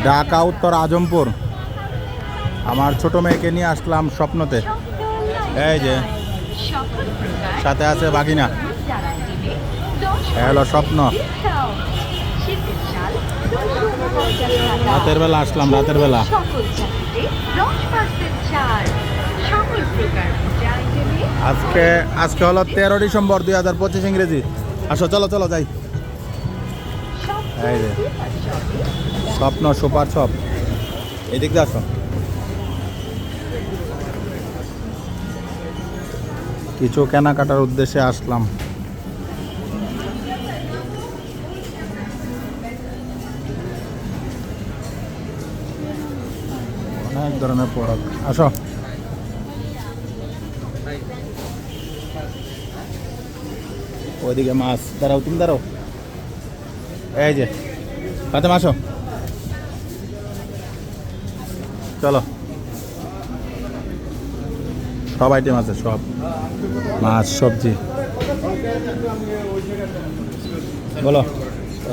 ঢাকা উত্তর আজমপুর। আমার ছোট মেয়েকে নিয়ে আসলাম স্বপ্নতে। এই যে সাথে আছে বাগিনা। হ্যালো স্বপ্ন। রাতের বেলা আসলাম, রাতের বেলা। আজকে আজকে হলো 13 ডিসেম্বর 2025 ইংরেজি। আসো চলো চলো যাই। এই যে স্বপ্ন সুপার শপ, এদিক দিয়ে আসো। কিছু কেনাকাটার উদ্দেশ্যে আসলাম। অনেক ধরনের প্রোডাক্ট। আসো। ওইদিকে মাছ। দাঁড়াও, তুমি দাঁড়াও। এই যে ফাতেমা আসো, চলো। সব আইটেম আছে, সব মাছ সবজি। বলো।